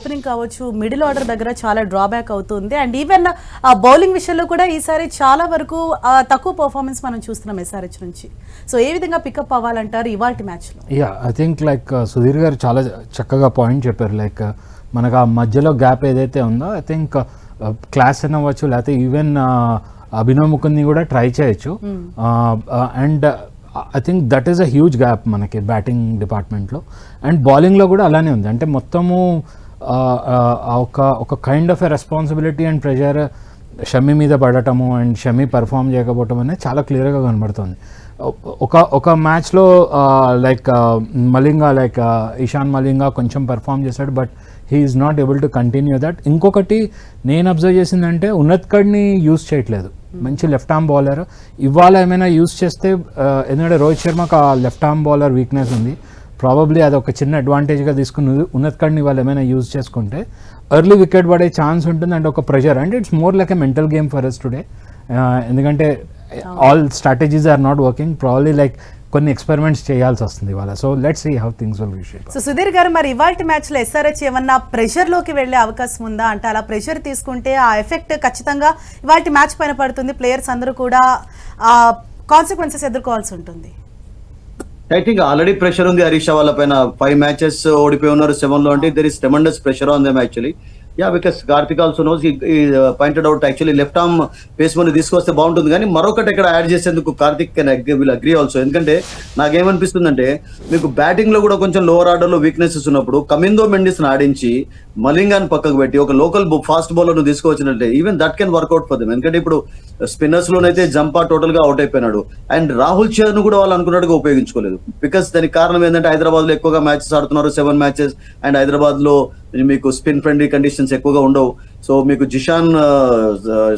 Opening కావచ్చు, middle order దగ్గర చాలా డ్రాబ్యాక్ అవుతుంది. అండ్ ఈవెన్ బౌలింగ్ విషయంలో కూడా ఈసారి చాలా వరకు తక్కువ పర్ఫార్మెన్స్ మనం చూస్తున్నాం ఎస్ఆర్హెచ్ నుంచి. సో ఏ విధంగా పికప్ అవ్వాలంటారు ఇవాల్టి మ్యాచ్లో? ఐ థింక్ లైక్ సుధీర్ గారు చాలా చక్కగా పాయింట్ చెప్పారు. లైక్ మనకు ఆ మధ్యలో గ్యాప్ ఏదైతే ఉందో ఐ థింక్ క్లాస్ అని అవ్వచ్చు, లేకపోతే ఈవెన్ అభినవ్ ముకుంద్ని కూడా ట్రై చేయొచ్చు. And I think that is a huge gap మనకి బ్యాటింగ్ డిపార్ట్మెంట్లో. అండ్ బౌలింగ్లో కూడా అలానే ఉంది. అంటే మొత్తము ఒక kind of a responsibility and pressure Shami మీద పడటము అండ్ షమీ పర్ఫామ్ చేయకపోవటం అనేది చాలా క్లియర్గా కనబడుతుంది. ఒక మ్యాచ్లో లైక్ మలింగా ఇషాన్ మలింగా కొంచెం పర్ఫామ్ చేశాడు, but he is not able to continue that. ఇంకొకటి నేను అబ్జర్వ్ చేసిందంటే ఉన్నత్కడ్ని యూజ్ చేయట్లేదు. మంచి లెఫ్ట్ ఆర్మ్ బౌలర్, ఇవాళ ఏమైనా యూజ్ చేస్తే, ఎందుకంటే రోహిత్ శర్మకు ఆ లెఫ్ట్ ఆర్మ్ బౌలర్ వీక్నెస్ ఉంది. ప్రాబబ్లీ అది ఒక చిన్న అడ్వాంటేజ్గా తీసుకుని ఉన్నత్కడ్ని వాళ్ళు ఏమైనా యూజ్ చేసుకుంటే ఎర్లీ వికెట్ పడే ఛాన్స్ ఉంటుంది. అండ్ ఒక ప్రెషర్, అంటే it's more like a mental game for us today. ఎందుకంటే all strategies are not working. Probably like కొన్ని ఎక్స్పెరిమెంట్స్ చేయాల్సి వస్తుంది ఇవాళ. So let's see how things will shape. So Sudheer గారు, మరి ఇవాల్టి మ్యాచ్లో ఎస్ఆర్హెచ్ ఏమన్నా ప్రెషర్లోకి వెళ్ళే అవకాశం ఉందా? అంటే అలా ప్రెషర్ తీసుకుంటే ఆ ఎఫెక్ట్ ఖచ్చితంగా ఇవాల్టి మ్యాచ్ పైన పడుతుంది. ప్లేయర్స్ అందరూ కూడా కాన్సిక్వెన్సెస్ ఎదుర్కోవాల్సి ఉంటుంది. ఐ థింక్ ఆల్రెడీ ప్రెషర్ ఉంది హరీష్ వాళ్ళ పైన. 5 matches ఓడిపోయి ఉన్నారు 7 లో. అంటే there is tremendous pressure on them actually. Because Karthik also knows, pointed out actually left arm face ని తీసుకొస్తే బాగుంటుంది. కానీ మరొకటి ఇక్కడ యాడ్ చేసేందుకు కార్తిక్ విల్ అగ్రీ ఆల్సో. ఎందుకంటే నాకేమనిపిస్తుందంటే, మీకు బ్యాటింగ్ లో కూడా కొంచెం లోవర్ ఆర్డర్ లో వీక్నెసెస్ ఉన్నప్పుడు కమిందో మెండిస్ ఆడించి మలింగాన్ని పక్కకు పెట్టి ఒక లోకల్ ఫాస్ట్ బౌలర్ ను తీసుకువచ్చినట్లే even that can work out for them. ఎందుకంటే ఇప్పుడు స్పిన్నర్స్ లోనైతే జంపా టోటల్ గా అవుట్ అయిపోయినాడు. అండ్ రాహుల్ చరణ్ ను కూడా వాళ్ళు అనుకున్నట్టుగా ఉపయోగించుకోలేదు. బికాస్ దానికి కారణం ఏంటంటే హైదరాబాద్ లో ఎక్కువగా మ్యాచెస్ ఆడుతున్నారు, 7 matches. అండ్ హైదరాబాద్ లో మీకు స్పిన్ ఫ్రెండ్లీ కండిషన్స్ ఎక్కువగా ఉండవు. సో మీకు జిషాన్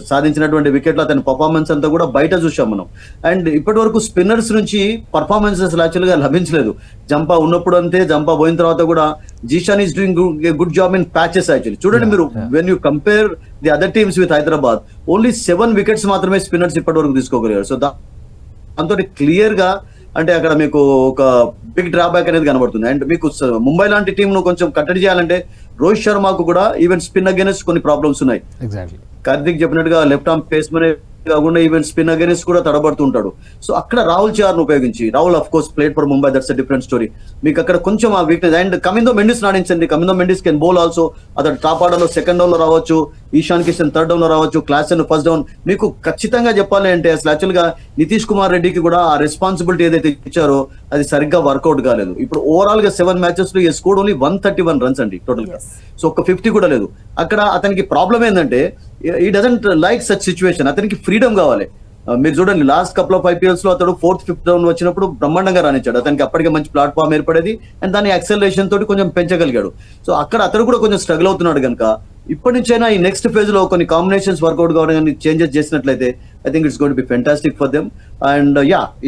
సాధించినటువంటి వికెట్లు అతని పర్ఫార్మెన్స్ అంతా కూడా బయట చూసాం మనం. అండ్ ఇప్పటి వరకు స్పిన్నర్స్ నుంచి పర్ఫార్మెన్సెస్ యాక్చువల్ గా లభించలేదు. జంపా ఉన్నప్పుడు అంతే, జంపా పోయిన తర్వాత కూడా Zeeshan is doing good job in patches actually. చూడండి మీరు, when you compare the other teams with Hyderabad, only 7 wickets మాత్రమే స్పిన్నర్స్ ఇప్పటి వరకు తీసుకోగలిగారు. సో దాంతో క్లియర్ గా అంటే అక్కడ మీకు ఒక బిగ్ డ్రాబ్యాక్ అనేది కనబడుతుంది. అండ్ మీకు ముంబై లాంటి టీం ను కొంచెం కట్టడి చేయాలంటే రోహిత్ శర్మకు కూడా ఈవెన్ స్పిన్ అగైన్స్ కొన్ని ప్రాబ్లమ్స్ ఉన్నాయి. కార్తిక్ చెప్పినట్టుగా లెఫ్ట్ ఆర్మ్ పేస్ మనే కాకుండా ఈవెన్ స్పిన్ అగైన్స్ కూడా తడబడుతుంటాడు. సో అక్కడ రాహుల్ చరణ్ ఉపయోగించి, Rahul of course played for Mumbai, that's a different story. మీకు అక్కడ కొంచెం ఆ వీక్నెస్. అండ్ కమిందో మెండిస్ ఆడించండి. Kamindu Mendis can bowl also. అతను టాప్ ఆర్డర్ లో సెకండ్ డౌన్ లో రావచ్చు, ఈశాన్ కిషన్ థర్డ్ డౌన్ లో రావచ్చు, క్లాసెన్ ఫస్ట్ డౌన్. మీకు ఖచ్చితంగా చెప్పాలి అంటే అసలు యాక్చువల్ గా నితీష్ కుమార్ రెడ్డికి కూడా ఆ రెస్పాన్సిబిలిటీ ఏదైతే ఇచ్చారో అది సరిగ్గా వర్కౌట్ కాలేదు. ఇప్పుడు ఓవరాల్ గా 7 matches లో ఈ స్కోర్ ఓన్లీ 131 runs అండి టోటల్ గా. సో ఒక 50 కూడా లేదు. అక్కడ అతనికి ప్రాబ్లం ఏంటంటే, ఈ డజంట్ లైక్ సచ్ సిచ్యువేషన్. అతనికి ఫ్రీడమ్ కావాలి. మీరు చూడండి, లాస్ట్ కపుల్ ఆఫ్ IPLs లో అతడు 4th 5th round వచ్చినప్పుడు బ్రహ్మాండంగా రాణించాడు. అతనికి అప్పటికే మంచి ప్లాట్ఫామ్ ఏర్పడేది. అండ్ దాని యాక్సలరేషన్ తోటి కొంచెం పెంచగలిగాడు. సో అక్కడ అతడు కూడా కొంచెం స్ట్రగుల్ అవుతున్నాడు కనుక ఇప్పటి నుంచైనా ఈ నెక్స్ట్ ఫేజ్ లో కొన్ని కాంబినేషన్స్ వర్కౌట్ కావడానికి చేంజెస్ చేసినట్లయితే I think it's going to be fantastic for them. And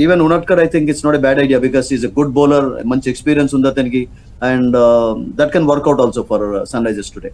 even Unadkat I think it's not a bad idea, because is a good bowler, మంచి ఎక్స్పీరియన్స్ ఉంది అతనికి. And that can work out also for Sunrisers today.